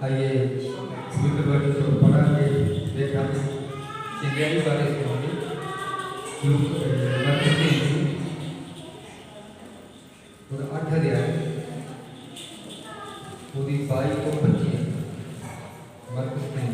आइए पवित्र वचन को पढ़ांगे, देखेंगे, चंगाई बारे सुनेंगे। और 8 अध्याय पूरी 22 को 25 मरकुस में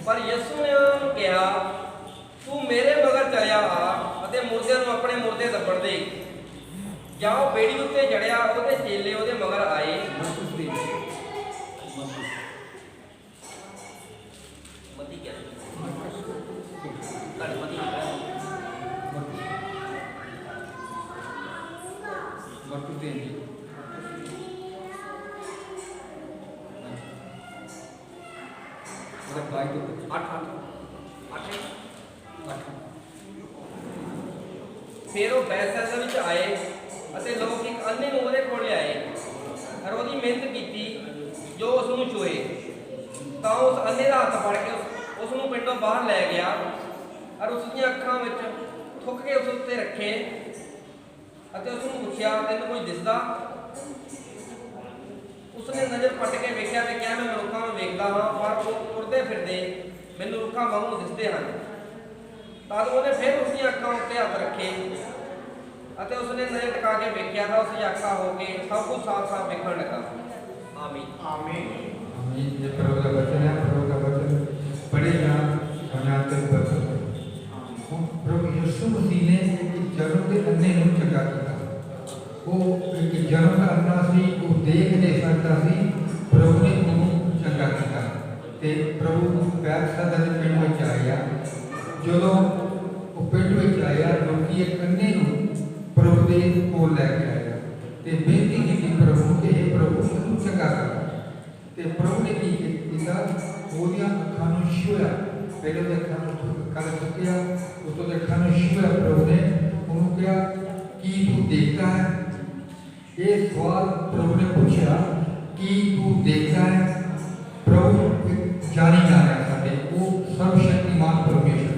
पर यीशु ने उन्हें कहा, तू मेरे मगर चलिया आ अते मुर्दे नूं अपने मुर्दे दब्बड़ दे। जाओ बेड़ी उत्ते चढ़िया, ਉਹਦੇ चेले ਉਹਦੇ मगर आए। मती क्या ਤੁਹਾਡੇ ਮਤੀ फिर वो बैतसैदा विच आए अते लोग एक अन्ने नूं ਉਹਦੇ कोल लिआए और ਉਹਦੀ मिहनत की जो उसनूं छुए। ਤਾਂ उस अन्ने ਦਾ हत्थ फड़ के उस नूं पिंडों बाहर लै गया और उसकी अखां विच थुक के उस उत्ते रखे अते उसनूं पुछया, तैनूं कोई दिसदा? उसने नज़र पट के वेख्या ते कहा, मैं मनुक्खां नूं वेखदा हां पर वो टुरदे फिरदे मैनूं रुखां वांगू दिसदे हन। तद ਉਹਨੇ फिर उसकी अखां उत्ते हत्थ रखे अते उसने नज़र टिका के वेख्या तां उसकी अखां हो के सब कुछ साफ साफ वेखण लगा। आमीन आमीन आमीन। ये प्रभु का वचन है, प्रभु का वचन पढ़ेगा अनातन वचन। प्रभु यीशु मसीह ने एक जन्म के अन्ने नूं चंगा कीता। वो एक जन्म का अन्ना सी, वो देख नहीं सकता सी, प्रभु ने उन्हें चंगा कीता ते प्रभु बैतसैदा दे पिंड विच आया। ਜਦੋਂ ਉਹ ਪਿੰਡ ਵਿੱਚ ਆਇਆ, ਲੋਕੀ ਇੱਕ ਅੰਨੇ ਨੂੰ ਪ੍ਰਭੂ ਦੇ ਕੋਲ ਲੈ ਕੇ ਆਇਆ ਤੇ ਬੇਨਤੀ ਕੀਤੀ, ਪ੍ਰਭੂ ਕਿ ਇਹ ਪ੍ਰਭੂ ਨੂੰ ਚੰਗਾ ਕਰ। ਤੇ ਪ੍ਰਭੂ ਨੇ ਕੀ ਕੀਤਾ? ਉਹਦੀਆਂ ਅੱਖਾਂ ਨੂੰ ਛੂਹਿਆ। ਪਹਿਲੇ ਉਹਦੀਆਂ ਅੱਖਾਂ ਨੂੰ ਕਰ ਚੁੱਕਿਆ, ਉਸ ਤੋਂ ਅੱਖਾਂ ਨੂੰ ਛੂਹਿਆ। ਪ੍ਰਭੂ ਨੇ ਉਹਨੂੰ ਕਿਹਾ, ਕੀ ਤੂੰ ਦੇਖਦਾ ਹੈ? ਇਹ ਸਵਾਲ ਪ੍ਰਭੂ ਨੇ ਪੁੱਛਿਆ, ਕੀ ਤੂੰ ਦੇਖਦਾ ਹੈ? ਪ੍ਰਭੂ ਜਾਣੀ ਜਾ ਰਿਹਾ ਸਾਡੇ ਉਹ ਸਰਵਸ਼ਕਤੀਮਾਨ ਪਰਮੇਸ਼ਰ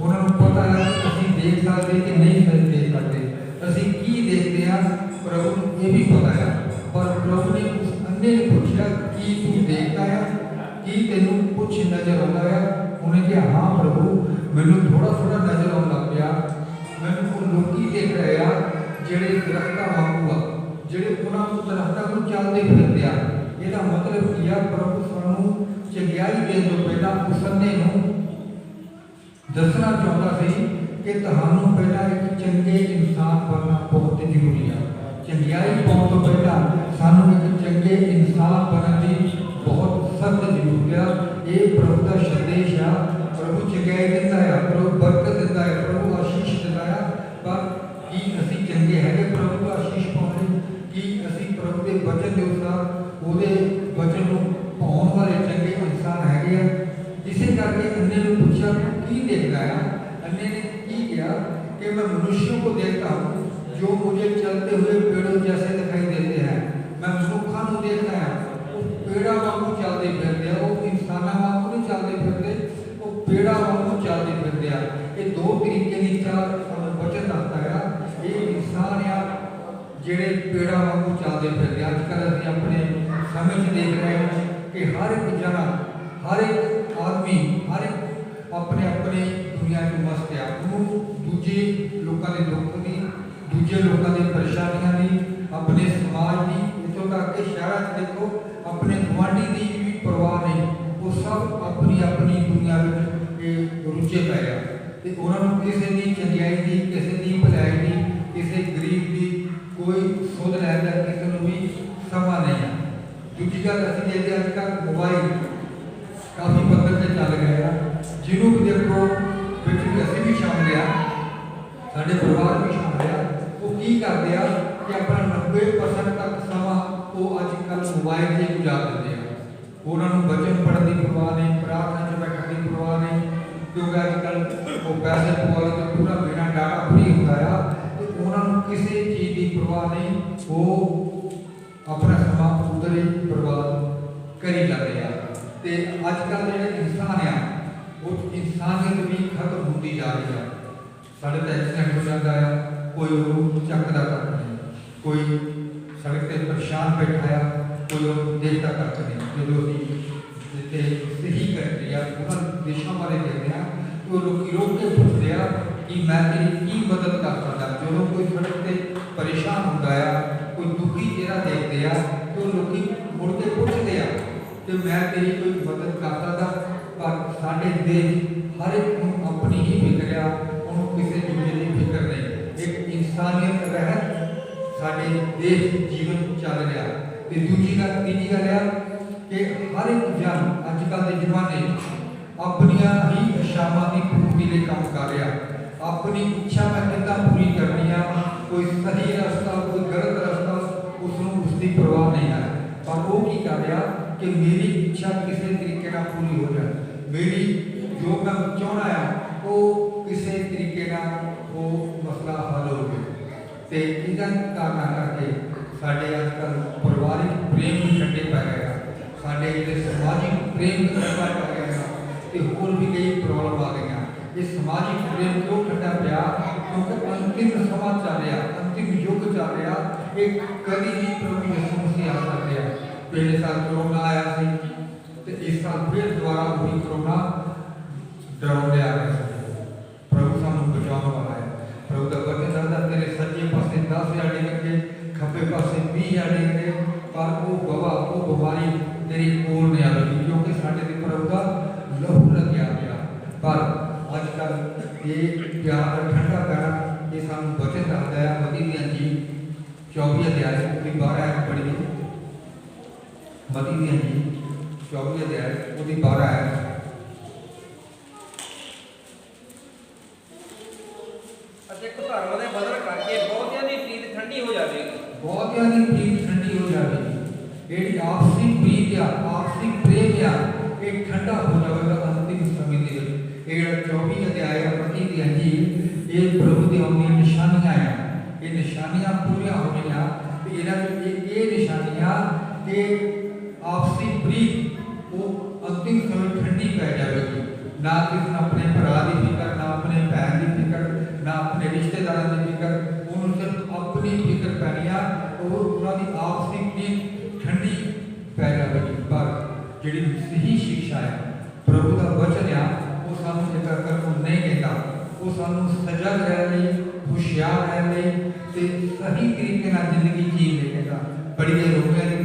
उन्होंने पता है असं देख सकते कि नहीं देख सकते, असं की देखते हैं प्रभु ये भी पता है। पर प्रभु ने उस अन्ने ने पूछा, की तू देखता है, की तेनू कुछ नजर आता है? उन्हें कहा, हाँ प्रभु, मैनू थोड़ा थोड़ा नजर आने लग गया। मैनू वो लोग देख रहे हैं जेडे दरख्तां वांगू आ, जेडे उन्होंने दरख्तां को चलते फिरते हैं। इसका मतलब किया प्रभु सानू चंगियाई देने तो पहला उस अन्ने नूं दसना चाहता सी कि तुहानू पहला एक चंगे इंसान बनना बहुत जरूरी है। चंगियाई पाने तो पहला सानू एक चंगे इंसान बनने की बहुत सख्त जरूरत है। ये प्रभु का संदेश है। प्रभु चंगाई देता है, प्रभु बरकत देता है, प्रभु आशीष देता है। पर की असी चंगे है प्रभु का आशीष पाने की असी प्रभु के वचन के अनुसार वो वचन को पाने वाले चंगे इंसान है। इसे करके अन्ने ने पूछा, की देखता है? अन्ने ने की किया कि मैं मनुष्यों को देखता हूँ जो मुझे चलते हुए पेड़ों जैसे दिखाई देते हैं। मैं मनुखा को देखता है, वो पेड़ा वांगू चलते फिरते हैं, वो इंसाना वांगू नहीं चलते फिरते, वो पेड़ा वांगू चलते फिरते हैं। ये दो तरीके की चार वचन आता है। ये इंसान या जेड़े पेड़ा वांगू चलते फिरते। अजकल अभी अपने समय देख रहे हैं कि हर एक जना, हर एक आदमी, हर एक अपने अपने दुनिया में मस्त है। दूजे लोगों के दुख की, दूजे लोगों की परेशानियां की, अपने समाज की, इतों तक के शहर देखो अपने गुआढ़ी की भी परवाह नहीं। वो सब अपनी अपनी दुनिया में रुझे पे है। तो उन्होंने किसी की चंगियाई की, किसी की भलाई की, किसी गरीब की कोई सुध लैंदा किसी को भी समा नहीं है। दूजी गल असं देखते अजकल मोबाइल काफ़ी पद्धर से चल गया, जिन्हों भी देखो असीं भी शामिल आ, साढ़े परिवार भी शामिल आ। वो की करते हैं कि अपना 90% तक समा वो अजकल मोबाइल से गुजार देते हैं। उन्होंने बचन पढ़ने की परवाह नहीं, प्रार्थना च बैठने की परवाह नहीं, क्योंकि अजकल वो पैसे पवा के पूरा महीना डाटा फ्री होता है। तो किसी चीज़ की परवाह नहीं, वो अपना समा उधर ही बर्बाद करी जाते हैं। तो अजकल जो इंसान आ वो इंसानियत भी खत्म होती जा रही है। सड़क पर एक्सीडेंट हो जाता है, कोई वो चकदा तक नहीं, कोई सड़क पर परेशान बैठा है, कोई वो देखता तक नहीं। जो जितने सही करते हैं बहुत दिशा मारे कहते हैं तो लोग रोक के पूछते हैं कि मैं तेरी की मदद कर सकता। जो लोग कोई सड़क पर परेशान होता है, कोई दुखी चेहरा देखते हैं तो लोग मुड़ के पूछते हैं कि मैं तेरी कोई मदद कर सकता। पर साढ़े देश हर एक को अपनी ही फिक्र है, उन्होंने किसी दूसरे की फिक्र नहीं। एक इंसानियत रहत साढ़े देश जीवन चल रहा। तो दूजी गल तीजी गल है कि हर एक जन अजकल के जमाने अपनिया ही इच्छावां की पूर्ति के काम कर रहा। अपनी इच्छा मैं कितना पूरी करनी है, कोई सही रास्ता कोई गलत रास्ता उसनों उसकी परवाह नहीं है। पर वो की कर रहा कि मेरी इच्छा किसी तरीके ना पूरी हो जाए, मेरी जो मैं चाहना है वो किसी तरीके ना वो मसला हल हो गया। तो इधर कारण करके साढ़े अजकल परिवारिक प्रेम भी ठंडे पै गए, साढ़े समाजिक प्रेम ठंडा पै गया, तो होर भी कई प्रॉब्लम आ गई। ये समाजिक प्रेम क्यों ठंडा पाया? क्योंकि अंतिम समा चल रहा, अंतिम युग चल रहा। एक कभी भी प्रभु यीशु मसीह आ सकते हैं। पिछले साल कोरोना आया सी, तो इस साल फिर दोबारा वही कोरोना डराने आ रहा है। प्रभु सानू बचाने वाला है। प्रभु का वचन कहता तेरे सज्जे पासे 10 यार्ड करके खब्बे पासे 20 यार्ड करके, पर वो गवाह वो बीमारी तेरी कोल नहीं आएगी, क्योंकि साढ़े ते प्रभु का लहू लग्या गया। पर अजकल ये प्यार ठंडा पैना ये सानू वचन दसदा है। मती दी अंजील 24 अध्याय 12 पढ़िए। मती दी अंजील 24 अध्याय 12 धर्म के बदल करके बहुतियां दी प्रीत ठंडी हो जाएगी, बहुतियां दी प्रीत ठंडी हो जाएगी। ये आपसी प्रीत या आपसी प्रेम या एक ठंडा हो जाएगा अंतिम समय के लिए। ये 24 अध्याय मती दी अंजील ये प्रभु दी आउंदी निशानियां है। ये निशानियां पूरी होनियां ते इन्हां ये निशानियां के आपसी प्रीत वो अंतिम समय ठंडी पै जाएगी। ना किसी अपने भरा की फिक्र, ना अपने भैन की फिक्र, ना अपने रिश्तेदारों की फिक्र, उन्होंने सिर्फ अपनी फिक्र पैनी है और उन्होंने आपसी प्रीत ठंडी पै जाएगी। पर जी सही शिक्षा है प्रभु का वचन है वो सानू जिक्र करना नहीं कहता, वो सानू सजग रहने होशियार रहने ते सही तरीके नाल जिंदगी जीने कहता। पढ़िए रोमियो की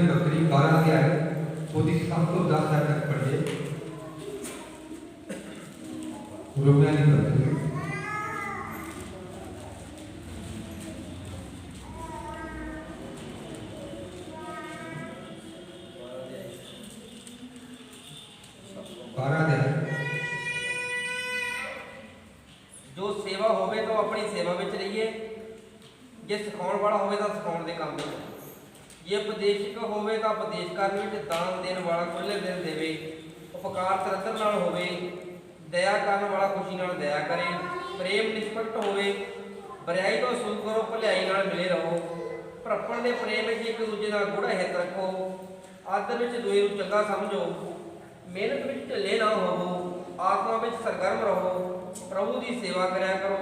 पत्री 12 अध्याय ਉਹਦੀ 7 ਤੋਂ 10 तक पढ़िए। रोमियो की पत्री 12 अध्याय। जो सेवा होवे तो अपनी सेवा में रहिए, जे सिखाने वाला होवे तो सिखाने के काम में, जे उपदेशक होवे तो उपदेश करने में, दान देने वाला खुले दिल देवे, उपकार तरतर नाल होवे, दया करने वाला खुशी नाल दया करे, प्रेम निष्पक्ष होवे, बुराई तो सूर करो, भलाई नाल मिले रहो, भरपण दे प्रेम में एक दूजे नाल गूढ़ा हित रखो, आदर विच दूए नूं चंगा समझो, मेहनत विच ढिले ना होवो, आत्मा विच सरगर्म रहो, प्रभु की सेवा करया करो,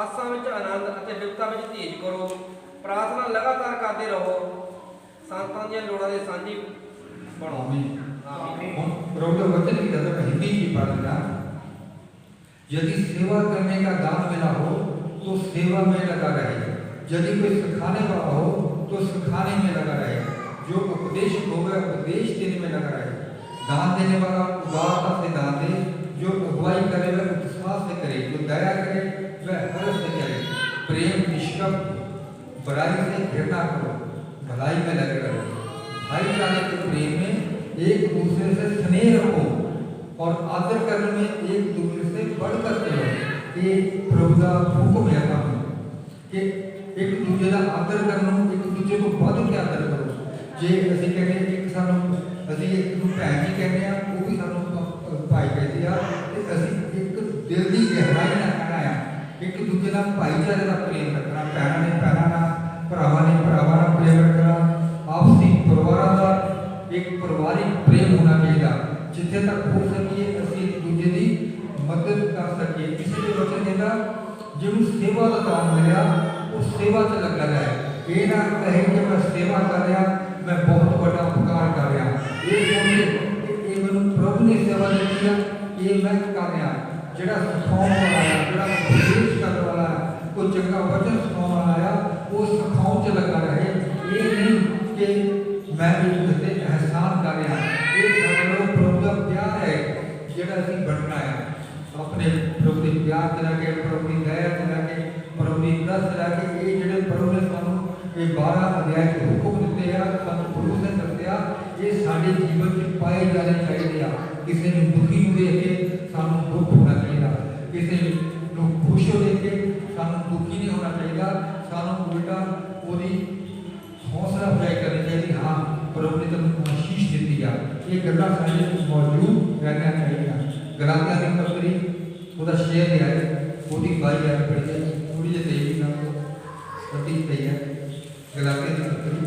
आसां विच आनंद अते विपता विच धीरज करो, प्रार्थना लगातार करते रहो, संतां दी लोड़ां दे सांझी बनो। आमीन। प्रभु का वचन की तरफ हिंदी की पढ़ना। यदि सेवा करने का दान मिला हो तो सेवा में लगा रहे, यदि कोई सिखाने वाला हो तो सिखाने में लगा रहे, जो उपदेश होगा उपदेश देने में लगा रहे, दान देने वाला उदारता से दान दे, जो अगुवाई करे वह उत्साह से करे, जो दया करे वह हर्ष से करे, प्रेम निष्कपट, बुराई से घृणा करो, भलाई में लगे रहो, भाईचारे के प्रेम में एक दूसरे से स्नेह रखो और आदर करने में एक दूसरे से बढ़कर चलो। ये प्रभु का हुक्म है कि एक दूसरे का आदर करना, एक दूसरे को बढ़ के आदर करो। जे असीं कहते एक सानू असीं एक नूं भैन जी कहते हैं, वो भी सानू भाई कहते हैं, ते असीं एक दिल की गहराई नाल कहना है, एक ਨਾਲ ਭਾਈਚਾਰੇ ਦਾ ਪ੍ਰੇਮ ਰੱਖਣਾ, ਭੈਣਾਂ ਨੇ ਭੈਣਾਂ ਨਾਲ, ਭਰਾਵਾਂ ਨੇ ਭਰਾਵਾਂ ਨਾਲ ਪ੍ਰੇਮ ਰੱਖਣਾ, ਆਪਸੀ ਪਰਿਵਾਰਾਂ ਦਾ ਇੱਕ ਪਰਿਵਾਰਿਕ ਪ੍ਰੇਮ ਹੋਣਾ ਚਾਹੀਦਾ। ਜਿੱਥੇ ਤੱਕ ਹੋ ਸਕੀਏ ਅਸੀਂ ਇੱਕ ਦੂਜੇ ਦੀ ਮਦਦ ਕਰ ਸਕੀਏ। ਕਿਸੇ ਦੇ ਵਚਨ ਕਹਿੰਦਾ ਜਿਹਨੂੰ ਸੇਵਾ ਦਾ ਕੰਮ ਮਿਲਿਆ ਉਹ ਸੇਵਾ 'ਚ ਲੱਗਾ ਰਹੇ। ਇਹ ਨਾ ਕਹੇ ਕਿ ਮੈਂ ਸੇਵਾ ਕਰ ਰਿਹਾ, ਮੈਂ ਬਹੁਤ ਵੱਡਾ ਉਪਕਾਰ ਕਰ ਰਿਹਾ। ਇਹ ਸੋਚੇ ਇਹ ਮੈਨੂੰ ਪ੍ਰਭੂ ਨੇ ਸੇਵਾ ਦਿੱਤੀ ਆ, ਇਹ ਮੈਂ ਕਰ ਰਿਹਾ। ਜਿਹੜਾ ਸਿਖਾਉਣ ਵਾਲਾ ਹੈ, ਜਿਹੜਾ ਉਪਦੇਸ਼ ਕਰਨ ਵਾਲਾ ਹੈ, ਕੋਈ ਚੰਗਾ ਵਚਨ ਸਿਖਾਉਣ ਵਾਲਾ ਆ, ਉਹ ਸਿਖਾਉਣ 'ਚ ਲੱਗਾ ਰਹੇ। ਇਹ ਨਹੀਂ ਕਿ ਮੈਂ ਇਹ ਤੇ ਅਹਿਸਾਨ ਕਰ ਰਿਹਾ। ਇਹ ਸਾਡਾ ਪ੍ਰਭੂ ਦਾ ਪਿਆਰ ਹੈ ਜਿਹੜਾ ਅਸੀਂ ਬਣਨਾ ਹੈ। ਆਪਣੇ ਪ੍ਰਭੂ ਦੇ ਪਿਆਰ 'ਚ ਰਹਿ ਕੇ, ਪ੍ਰਭੂ ਦੀ ਦਇਆ 'ਚ ਰਹਿ ਕੇ, ਪ੍ਰਭੂ ਦੀ ਦਸ ਰਹਿ ਕੇ, ਇਹ ਜਿਹੜੇ ਪ੍ਰਭੂ ਨੇ ਸਾਨੂੰ ਇਹ 12 ਅਧਿਆਇ ਦੇ ਹੁਕਮ ਦਿੱਤੇ ਆ, ਸਾਨੂੰ ਪ੍ਰਭੂ ਨੇ ਦੱਸਿਆ, ਇਹ ਸਾਡੇ ਜੀਵਨ 'ਚ ਪਾਏ ਜਾਣੇ ਚਾਹੀਦੇ ਆ। ਕਿਸੇ ਨੂੰ ਦੁਖੀ ਨੂੰ ਦੇਖ ਕੇ ਸਾਨੂੰ ਦੁੱਖ ਹੋਣਾ ਚਾਹੀਦਾ, ਕਿਸੇ ਨੂੰ ਖੁਸ਼ ਹੋ ਦੇਖ ਕੇ ਸਾਨੂੰ ਦੁਖੀ ਨਹੀਂ ਹੋਣਾ ਚਾਹੀਦਾ। ਸਾਨੂੰ ਉਲਟਾ ਉਹਦੀ ਹੌਸਲਾ ਅਫਜ਼ਾਈ ਕਰਨੀ ਚਾਹੀਦੀ। ਹਾਂ, ਪ੍ਰਭੂ ਨੇ ਤੁਹਾਨੂੰ ਆਸ਼ੀਸ਼ ਦਿੱਤੀ ਆ। ਇਹ ਗੱਲਾਂ ਸਾਡੇ ਵਿੱਚ ਮੌਜੂਦ ਰਹਿਣੀਆਂ ਚਾਹੀਦੀਆਂ। ਗਲਾਤੀਆਂ ਦੀ ਪੱਤਰੀ ਉਹਦਾ ਸ਼ੇਅਰ ਲਿਆ ਹੈ, ਉਹਦੀ 22 ਆਇਤ ਪੜ੍ਹੀ ਹੈ, ਥੋੜੀ ਜਿਹੀ ਤੇਜ਼ੀ ਨਾਲ ਪੜ੍ਹੀ ਪਈ ਹੈ। ਗਲਾਤੀਆਂ ਦੀ ਪੱਤਰੀ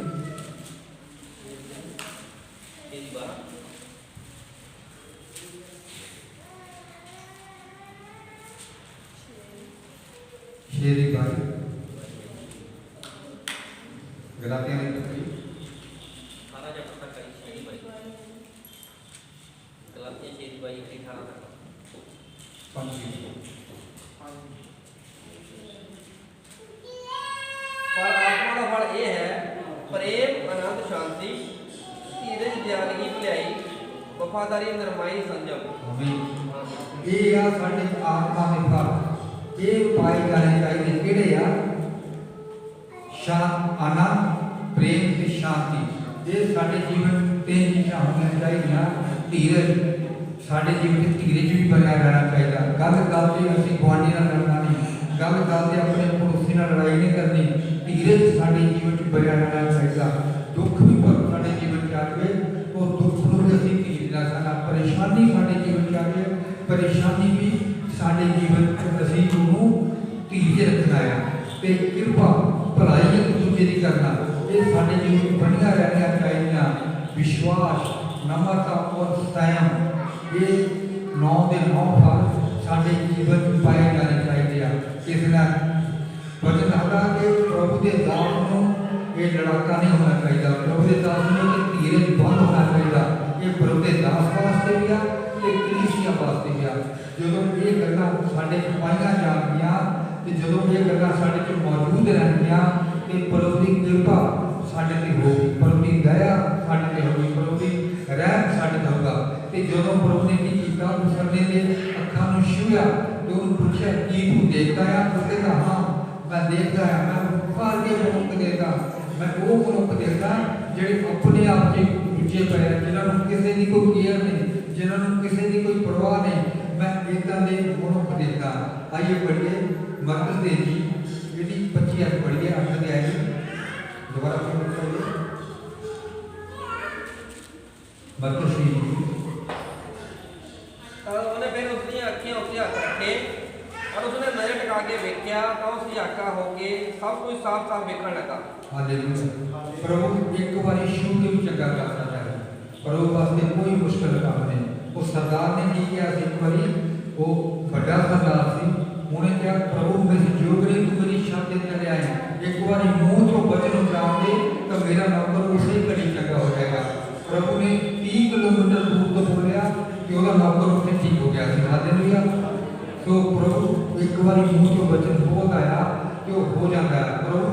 शेरी भाई गलातियां की पत्री 18 चैप्टर तक है। शेरी भाई गलातियां शेरी भाई 18 तक पर आत्मा का फल ये है प्रेम, आनंद, शांति, धीरज, दयालुगी, भलाई, वफादारी, नरमाई, संयम। आमीन। ये आ साडे आत्मा के फल ਇਹ ਪਾਏ ਜਾਣੇ ਚਾਹੀਦੇ। ਕਿਹੜੇ ਆ? ਆਨੰਦ, ਪ੍ਰੇਮ ਤੇ ਸ਼ਾਂਤੀ। ਇਹ ਸਾਡੇ ਜੀਵਨ ਤਿੰਨ ਚੀਜ਼ਾਂ ਹੋਣੀਆਂ ਚਾਹੀਦੀਆਂ। ਧੀਰਜ, ਸਾਡੇ ਜੀਵਨ ਵਿੱਚ ਧੀਰਜ ਵੀ ਬਣਿਆ ਰਹਿਣਾ ਚਾਹੀਦਾ। ਗੱਲ ਗੱਲ ਤੇ ਅਸੀਂ ਗੁਆਂਢੀ ਨਾਲ ਲੜਨਾ ਨਹੀਂ, ਗੱਲ ਗੱਲ ਤੇ ਆਪਣੇ ਪੜੋਸੀ ਨਾਲ ਲੜਾਈ ਨਹੀਂ ਕਰਨੀ। ਧੀਰਜ ਸਾਡੇ ਜੀਵਨ 'ਚ ਬਣਿਆ ਰਹਿਣਾ ਚਾਹੀਦਾ। ਦੁੱਖ ਵੀ ਪਰ ਸਾਡੇ ਜੀਵਨ 'ਚ ਆਵੇ, ਉਹ ਦੁੱਖ ਨੂੰ ਵੀ ਅਸੀਂ ਧੀਰਜ ਨਾਲ ਸਾਡਾ, ਪਰੇਸ਼ਾਨੀ ਸਾਡੇ ਜੀਵਨ 'ਚ ਆਵੇ, ਪਰੇਸ਼ਾਨੀ ਵੀ ਸਾਡੇ ਜੀਵਨ 'ਚ ਅਸੀਂ ਉਹਨੂੰ ਧੀਰਜ ਰੱਖਣਾ ਹੈ। ਤੇ ਕਿਰਪਾ ਭਲਾਈ ਇੱਕ ਦੂਜੇ ਦੀ ਕਰਨਾ, ਇਹ ਸਾਡੇ ਜੀਵਨ ਬਣੀਆਂ ਰਹਿਣੀਆਂ ਚਾਹੀਦੀਆਂ। ਵਿਸ਼ਵਾਸ, ਨਮਰਤਾ ਔਰ ਸੰਯਮ, ਇਹ 9 ਦੇ 9 ਫਲ ਸਾਡੇ ਜੀਵਨ 'ਚ ਪਾਏ ਜਾਣੇ ਚਾਹੀਦੇ ਆ। ਇਸ ਨਾਲ ਵਚਨ ਆਖਦਾ ਕਿ ਪ੍ਰਭੂ ਦੇ ਦਾਸ ਨੂੰ ਇਹ ਲੜਾਕਾ ਨਹੀਂ ਹੋਣਾ ਚਾਹੀਦਾ। ਪ੍ਰਭੂ ਦੇ ਦਾਸ ਨੂੰ ਧੀਰਜ ਬੰਦ ਹੋਣਾ ਚਾਹੀਦਾ। ਇਹ ਪ੍ਰਭੂ ਦੇ ਦਾਸ ਵਾਸਤੇ ਵੀ ਆ ਤੇ ਕਲੀਸਿਆ ਵਾਸਤੇ ਵੀ ਆ। ਜਦੋਂ ਇਹ ਗੱਲਾਂ ਸਾਡੇ ਪਾਈਆਂ ਜਾਣਗੀਆਂ ਤੇ ਜਦੋਂ ਇਹ ਗੱਲਾਂ ਸਾਡੇ 'ਚ ਮੌਜੂਦ ਰਹਿਣਗੀਆਂ ਤੇ ਪ੍ਰਭੂ ਦੀ ਕਿਰਪਾ ਸਾਡੇ ਤੇ ਹੋਊਗੀ, ਪ੍ਰਭੂ ਦੀ ਦਇਆ ਸਾਡੇ ਤੇ ਹੋਊਗੀ, ਪ੍ਰਭੂ ਦੀ ਰਹਿਮ ਸਾਡੇ ਤੇ ਹੋਊਗਾ। ਤੇ ਜਦੋਂ ਪ੍ਰਭੂ ਨੇ ਕੀ ਕੀਤਾ, ਉਸ ਸਮੇਂ ਦੇ ਅੱਖਾਂ ਨੂੰ ਛੂਹਿਆ ਤੇ ਉਹਨੂੰ ਪੁੱਛਿਆ ਕੀ ਤੂੰ ਦੇਖਦਾ ਆ? ਉਹ ਕਹਿੰਦਾ ਹਾਂ ਮੈਂ ਦੇਖਦਾ ਆ, ਮੈਂ ਸਾਰੇ ਮਨੁੱਖ ਦੇਖਦਾ, ਮੈਂ ਉਹ ਮਨੁੱਖ ਦੇਖਦਾ ਜਿਹੜੇ ਆਪਣੇ ਆਪ 'ਚ ਦੂਜੇ ਪਏ ਆ, ਜਿਨ੍ਹਾਂ ਨੂੰ ਕਿਸੇ ਦੀ ਕੋਈ ਕੇਅਰ ਨਹੀਂ, ਜਿਨ੍ਹਾਂ ਨੂੰ ਕਿਸੇ ਦੀ ਕੋਈ ਪਰਵਾਹ ਨਹੀਂ। मैं एकता दे मनुख देखता। आइए पढ़िए मरकस दे जी यदि 25 पढ़िए 8 अध्याय दोबारा पढ़िए मरकस जी। उन्हें फिर उसकी अखियां उत्ते हथ रखे और उसने नजर टिका के देखा तो उसकी आका होके सब कुछ साफ साफ देखने लगा। हालेलुया। प्रभु एक बार यीशु के भी चंगा कर सकता है। प्रभु वास्ते कोई मुश्किल काम नहीं। उस सरदार ने की किया, एक बारी वो बड़ा सरदार सी, उन्हें क्या प्रभु मेरी जो करे तू मेरी शांति चले आए। एक बार मुंह तो वचन उतार दे तो मेरा नौकर उसे कड़ी चंगा हो जाएगा। प्रभु ने 30 किलोमीटर दूर तो बोलिया कि वह नौकर उससे ठीक हो गया। हालेलुया। तो प्रभु एक बार मुंह तो वचन बोल आया तो हो जाता है। प्रभु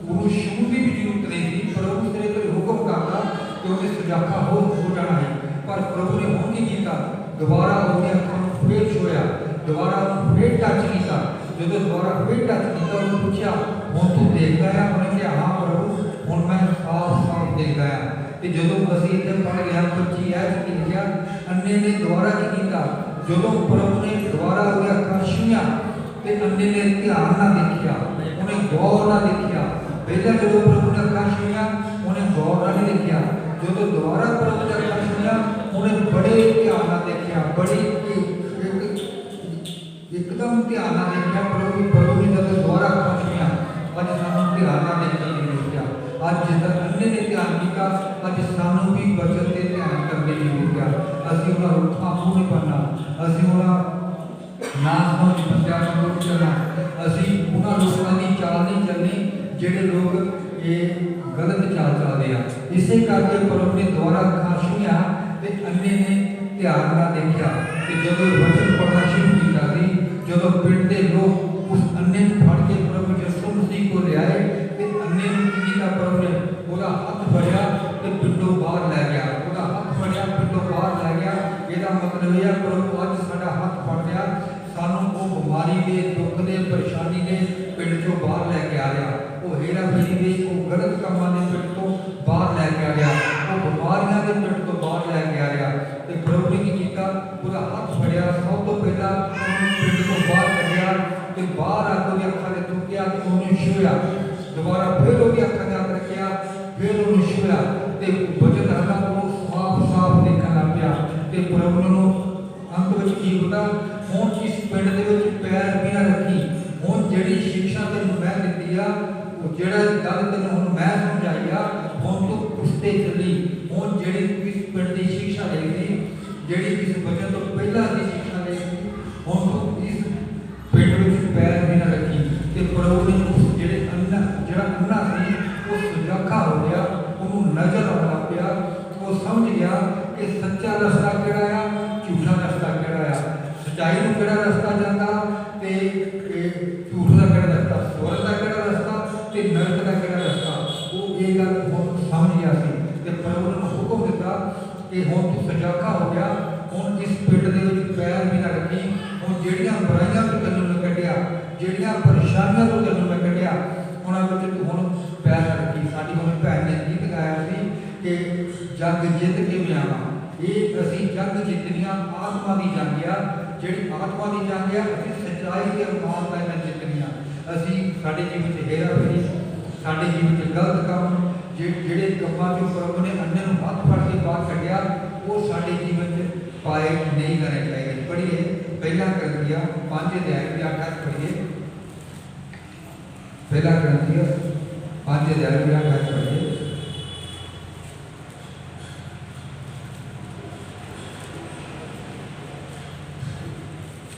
वो शुरू की भी जरूरत नहीं थी। प्रभु तेरे कोई हुक्म करता कि उन्हें सुजाखा हो जाना है, पर प्रभु ने वो नहीं किया। दोबारा उसने अखों फिर छुआ, दोबारा फिर टच किया। जो दोबारा फिर टच किया उन्होंने पूछा हुण तू देखता है? उन्हें कहा हाँ प्रभु हुण मैं साफ साफ देखता है। तो जो असीं इत्थे पढ़ गया 25 ऐ लिखा अन्ने ने दोबारा की किया। जो प्रभु ने दोबारा उसकी अखा छुईया तो अन्ने ने ध्यान ना देखा, उन्हें गौर ना देखा। पहले जो प्रभु ने अखा छुईया उन्हें गौर ना नहीं देखा। जो दोबारा प्रभु ने अखा छुईया उन्हें बड़े ध्यान ना देखा, बड़ी एक एकदम ध्यान नाल देखिया प्रभु ने जब दोबारा अखां छुईयां अज सानू ध्यान नाल देखण दी लोड़ आ। अज जिस तरह अन्ने ने ध्यान कीता अज सानू भी बचन ते ध्यान करने दी लोड़ आ। असीं उहनां रुखां मूंह नहीं बनना, असीं उहनां ना समझ बंदियां वांगू नहीं चलना, असीं उहनां लोकां दी चाल नहीं चलनी जिहड़े लोग ये गलत चाल चलदे आ। इसे करके प्रभु ने दोबारा अखां छुईयां ते अन्ने ने ध्यान नाल देखिया कि जदों वचन पढ़ना शुरू कीता सी, जदों पिंड दे लोग उस अन्ने नूं फड़ के प्रभु यीशु मसीह को लियाए ते अन्ने नूं की कीता प्रभु ने ओहदा हत्थ फड़िया ते पिंडों बाहर लै गया। ओहदा हत्थ फड़िया पिंडों बाहर लै गया। ਇਹਦਾ मतलब यह प्रभु अज साडा हत्थ फड़ लिया, सानू वो बीमारी दे दुख दे परेशानी दे पिंड चों बाहर लैके आ रहा, वो हेरा फेरी दे वो गलत कामां दे पिंड तो बाहर लैके आ रहा, वो बीमारियां दे पिंड तो बाहर लैके आ रहा। ते प्रभु ने की कीता पूरा हत्थ फड़िया, सब तो पहला पिंड तो बाहर कढ़िया ते बाहर आके ओहदी अखां दे थुकिया ते ओहनूं छुया। दोबारा फिर ओहदी अखां दे हत्थ रखिया, फिर ओहनूं छुया ते वचन हत्थां को साफ साफ देखण लग पिया। ते प्रभु ने अंत विच की होता हुण इस पिंड दे विच पैर भी ना रखी। हुण जिहड़ी शिक्षा तैनूं मैं दित्ती आ, वो जिहड़ा गल तैनूं हुण मैं समझाई आ, हुण तूं उस ते चली। हुण जिहड़ी इस पिंड दी शिक्षा लई सी, जिहड़ी इस वचन तो पहला दी शिक्षा लई सी, हुण तूं इस पिंड विच पैर भी ना रखी। ते प्रभु ने उस जिहड़े अन्ना जिहड़ा अन्ना सी वो सुजाखा हो गया, उहनूं नज़र आउण लग पिया। वो समझ गया कि सच्चा रस्ता किहड़ा आ, झूठा रस्ता किहड़ा आ, सच्चाई नूं किहड़ा रस्ता जांदा ते झूठ दा किहड़ा रस्ता, स्वर्ग दा किहड़ा रस्ता ते नरक दा किहड़ा रस्ता। वो ये गल हुण समझ गया सी ते प्रभु ने हुक्म दिता कि हुण तूं सजाखा हो गया, हुण इस पिंड दे विच पैर भी ना रखी। हुण जिहड़ियां बुराइयां तो तैनूं मैं कढिया, जिहड़ियां परेशानियां तो तैनूं मैं कढिया, उहनां विच तूं हुण पैर ना रखी। साडी हुण भैन ने गीत गाया सी कि जग जित के मैं आवां। ये असीं जग जितनियां आत्मा की जंग आ, जिहड़ी आत्मा की जंग आ, असीं सच्चाई ते इमानदारी नाल जितनियां। असीं साडे जीवन च हेरा फेरी, साडे जीवन च गलत काम, जिहड़े कम्मां चों प्रभु ने अन्ने नूं हत्थ फड़ के बाहर कढिया, वो साडे जीवन च पाए नहीं करने चाहिए। पढ़िए पहला करंथिया 5 अध्याय की 8 पढ़िए। पहला करंथिया 5 अध्याय की 8 पढ़िए।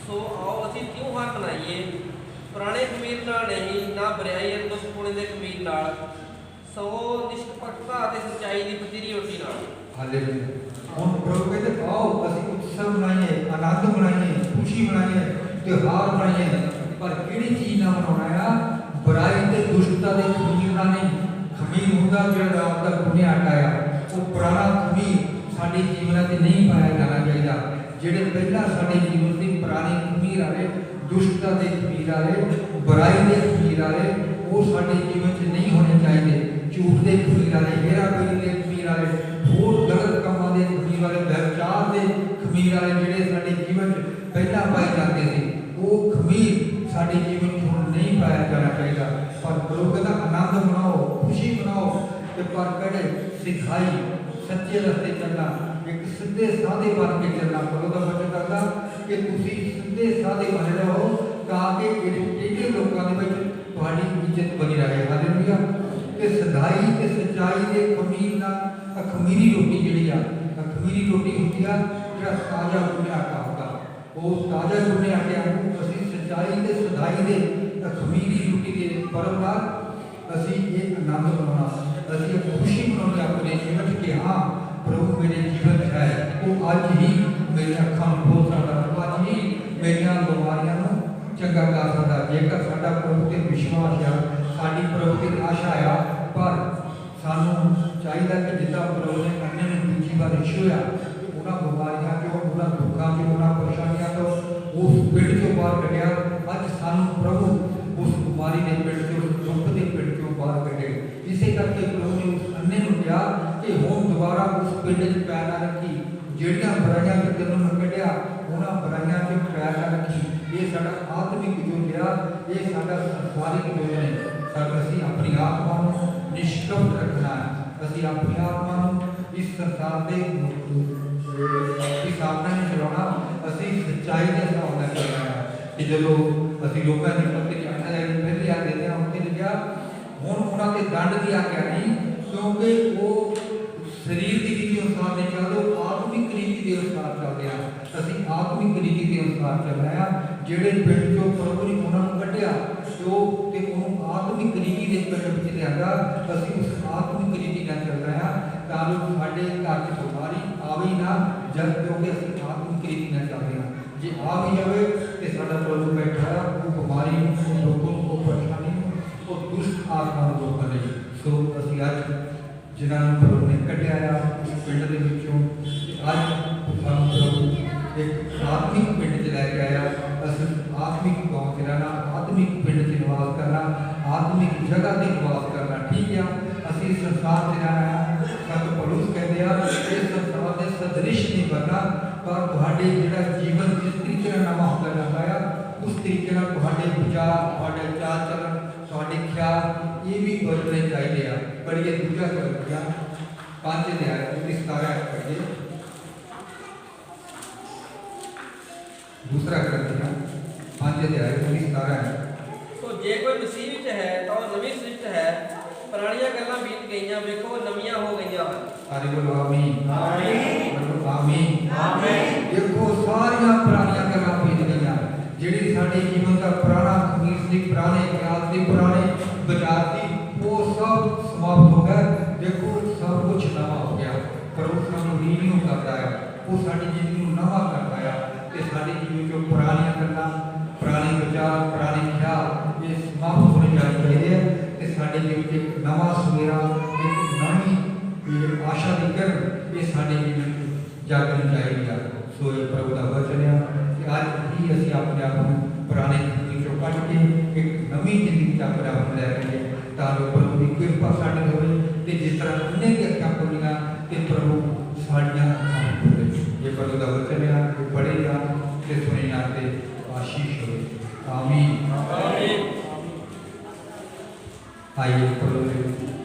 सो आओ ਅਸੀਂ ਤਿਉਹਾਰ ਮਨਾਈਏ ਪੁਰਾਣੇ ਖਮੀਰ ਨਾਲ ਨਹੀਂ, ਨਾ ਬੁਰਾਈ ਅਤੇ ਦੁਸ਼ਮਣੀ ਦੇ ਖਮੀਰ ਨਾਲ, ਸਗੋਂ ਨਿਸ਼ਪੱਖਤਾ ਅਤੇ ਸੱਚਾਈ ਦੀ ਪਤੀਰੀ ਰੋਟੀ ਨਾਲ। हालेलुया। हुण प्रभु कहते आओ असीं उत्सव मनाइए, आनंद मनाइए, खुशी मनाइए, त्योहार मनाइए, पर किहड़ी चीज़ नाल मनाउणा आ? बुराई ते दुष्टता दे खमीर नाल नहीं। खमीर हुंदा जिहड़ा रात दा गुन्निया आटा आ, वो पुराना खमीर साडे जीवनां ते नहीं पाया जाना चाहिए। जिहड़े पहला साडे जीवन दे पुराने खमीर आले, दुष्टता दे खमीर आले, बुराई दे खमीर आले, वो साडे जीवन च नहीं होने चाहिए। झूठ दे खमीर आले, हेरा फेरी दे खमीर आले, होर गलत कामां दे खमीर वाले, व्यभिचार दे खमीर वाले जिहड़े साडे जीवन च पहला पाए जाते थे, वो खमीर साडे जीवन च हुण नहीं पाया जाना चाहिए। पर प्रभु कहता आनंद मनाओ, खुशी मनाओ, ते पर कड़े सिखाई सच्चे रस्ते चलना, एक सीधे साधे बन के चलना। प्रभु का वचन कहता कि तुसीं सीधे साधे बने रहो ताकि इहड़े लोकां दे विच तुहाडी इज्जत बनी रहे। हालेलुया। ते सदाई ते सच्चाई दे खमीर नाल खमीरी रोटी जिहड़ी आ, खमीरी रोटी हुंदी आ जिहड़ा ताज़ा गुन्निया आटा हुंदा, वो ताज़ा गुन्ने आटे वांगू असीं सच्चाई ते सदाई दे खमीरी रोटी दे पर्व नाल असीं ये आनंद मनाउणा, असीं खुशी मनाउणी अपने जीवन च कि हाँ प्रभु मेरे जीवन च है। वो अज ही मेरी अखां नूं खोल सकदा, अज ही मेरियां बीमारियां नूं चंगा कर सकदा। जेकर साडा प्रभु ते विश्वास आ, साडी प्रभु ते आशा आ, पर सानू चाहिए कि जिदा प्रभु ने अन्ने ने दूजी बार छुया, उन्हां बीमारियां चों, उन्हां दुखों चों, उन्हां परेशानियों तो उस पिंड चों बाहर कढ़िया। अज सानू प्रभु उस बीमारी के पिंड चों, उस दुख के पिंड चों बाहर कढ़े। इसे करके प्रभु ने उस अन्ने नूं कहा कि हुण दोबारा उस पिंड च पैर ना रखी, जिहड़ियां बुराइयां चों तैनूं मैं कढ़िया, उन्हां बुराइयां चों पैर ना रखी। ये साडा आत्मिक युद्ध आ, ये साडा संसारिक युद्ध है। असीं अपनी आत्मा नूं निष्कपट रखना है, असीं अपनी आत्मा नूं इस संसार के हिसाब नाल नहीं चलाउणा, असीं सच्चाई के हिसाब नाल चलना है। कि जो ਅਸੀਂ ਲੋਕਾਂ ਦੀ ਪੱਤੀ ਚਾਹਤਾ ਹੈ ਪਹਿਲੇ ਆ ਦਿੰਦੇ ਹਾਂ ਉੱਥੇ ਲਿਖਿਆ ਹੁਣ ਉਹਨਾਂ ਤੇ ਦੰਡ ਦੀ ਆਗਿਆ ਨਹੀਂ ਕਿਉਂਕਿ ਉਹ ਸਰੀਰ ਦੀ ਰੀਤੀ ਅਨੁਸਾਰ ਨਹੀਂ ਚੱਲਦੇ ਉਹ ਆਤਮਿਕ ਰੀਤੀ ਦੇ ਅਨੁਸਾਰ ਚੱਲਦੇ ਆ ਅਸੀਂ ਆਤਮਿਕ ਰੀਤੀ ਦੇ ਅਨੁਸਾਰ ਚੱਲਣਾ ਆ ਜਿਹੜੇ ਪਿੰਡ ਚੋਂ ਪ੍ਰਭੂ ਨੇ ਉਹਨਾਂ ਨੂੰ ਕੱਢਿਆ ਜੋ ਤੇ ਉਹਨੂੰ ਆਤਮਿਕ ਰੀਤੀ ਦੇ ਪਿੰਡ ਵਿੱਚ ਲਿਆਂਦਾ ਅਸੀਂ ਉਸ ਆਤਮਿਕ ਰੀਤੀ ਨਾਲ ਚੱਲਣਾ ਆ ਤਾਂ ਜੋ ਸਾਡੇ ਘਰ 'ਚ ਬਿਮਾਰੀ ਆਵੇ ਨਾ ਜਦ ਕਿਉਂਕਿ ਅਸੀਂ ਆਤਮਿਕ ਰੀਤੀ ਨਾਲ ਚੱਲਦੇ ਹਾਂ ਜੇ ਆ ਵੀ ਜਾਵੇ ਤੇ ਸਾਡਾ ਪ੍ਰਭੂ ਬੈਠਾ ਆ ਉਹ ਬਿਮਾਰੀ ਨੂੰ ਲੋਕਾਂ ਨੂੰ ਉਹ ਪਰੇਸ਼ਾਨੀ ਨੂੰ ਉਹ ਦੁਸ਼ਟ ਆਤਮਾ ਨੂੰ ਰੋਕਣ ਲਈ ਸੋ ਅਸੀਂ ਅੱਜ ਜਿਨ੍ਹਾਂ ਨੂੰ ਪ੍ਰਭੂ ਨੇ ਕੱਢਿਆ ਆ ਉਸ ਪਿੰਡ ਦੇ ਵਿੱਚੋਂ ਅੱਜ ਸਾਨੂੰ ਪ੍ਰਭੂ ਇੱਕ ਆਤਮਿਕ ਪਿੰਡ 'ਚ ਲੈ ਕੇ ਆਇਆ ਅਸੀਂ ਆਤਮਿਕ ਗਾਉਂ 'ਚ ਰਹਿਣਾ ਆਤਮਿਕ ਪਿੰਡ 'ਚ ਨਿਵਾਸ ਕਰਨਾ ਆਤਮਿਕ ਜਗ੍ਹਾ 'ਤੇ ਨਿਵਾਸ ਕਰਨਾ ਠੀਕ ਆ ਅਸੀਂ ਸੰਸਾਰ 'ਚ ਰਹਿਣਾ ਆ ਸਤ ਪੌਲੁਸ ਕਹਿੰਦੇ ਆ ਇਹ ਸੰਸਾਰ ਦੇ ਸਦ੍ਰਿਸ਼ ਨਹੀਂ ਬਣਨਾ ਪਰ ਤੁਹਾਡੇ ਜਿਹੜਾ ਜੀਵਨ ਜਿਸ ਤਰੀਕੇ ਨਾਲ ਨਵਾਂ ਹੁੰਦਾ ਜਾਂਦਾ ਆ ਉਸ ਤਰੀਕੇ ਨਾਲ ਤੁਹਾਡੇ ਵਿਚਾਰ ਤੁਹਾਡੇ ਚਾਲ ਚੱਲਣ ਤੁਹਾਡੇ ਖਿਆਲ ਇਹ ਵੀ ਬਦਲਣੇ ਚਾਹੀਦੇ ਆ ਪੜ੍ਹੀਏ ਦੂਜਾ ਕਰੰਥੀਆਂ 5 ਅਧਿਆਇ 17 ਪੜ੍ਹੀਏ दूसरा करंथियां 5 अध्याय 17 ਸੋ ਜੇ ਕੋਈ ਮਸੀਹ ਵਿੱਚ ਹੈ ਤਾਂ ਉਹ ਨਵੀਂ ਸ੍ਰਿਸ਼ਟ ਹੈ ਪੁਰਾਣੀਆਂ ਗੱਲਾਂ ਬੀਤ ਗਈਆਂ ਵੇਖੋ ਨਵੀਆਂ ਹੋ ਗਈਆਂ ਹਨ सारे बोलो आमीन ਆਮੀਨ बोलो आमीन ਆਮੀਨ देखो सारियां पुरानियां गल्लां बीत गईयां जेड़ी साडे जीवन का पुराना खमीर सी पुराने ख्याल सी पुराने विचार सी वो सब समाप्त हो गए देखो सब कुछ नवा हो गया प्रभु सानू रीन्यू करता है वो साडी जिंदगी नू नवा करता है ते साडी जीवन जो पुरानियां गल्लां पुराने विचार पुराने ख्याल ये समाप्त होने चाहिए ते साडे जीवन एक नवा सवेरा एक नवी ये आशा की किरण ये साडे जीवन जागनी चाहिए सो ये प्रभु का वचन है कि आज ही असीं अपने आप को पुराने जिंदगी चों कट के एक नवी जिंदगी अपने आप को लैके ताकि प्रभु की कृपा साडे होवे ते जिस तरह उन्हें की अखां खोलियां ते प्रभु साडियां अखां खोले ये प्रभु का वचन है कि पढ़ेगा ते सुनेगा ते आशीष होवे आमीन ਆਮੀਨ आइए प्रभु